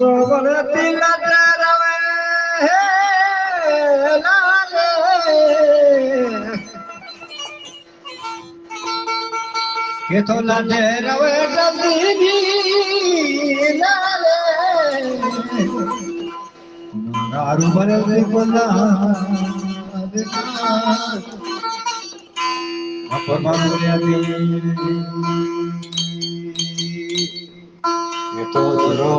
गोवरती लगे रवे लाले के तो लगे रवे जल्दी लाले दारू भरे बोला तो चलो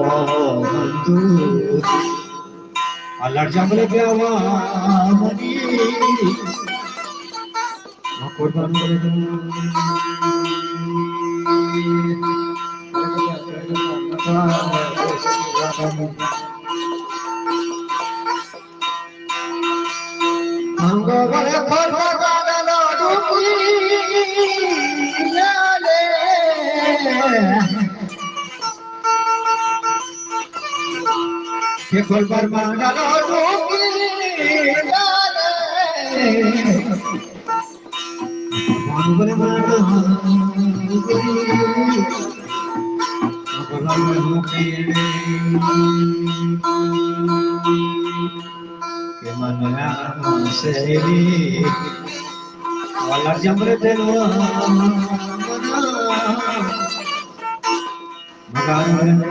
अल्लाह जंगल गया मरी कुर्बान के कोई बरमाना वाला जमरे देवा मगान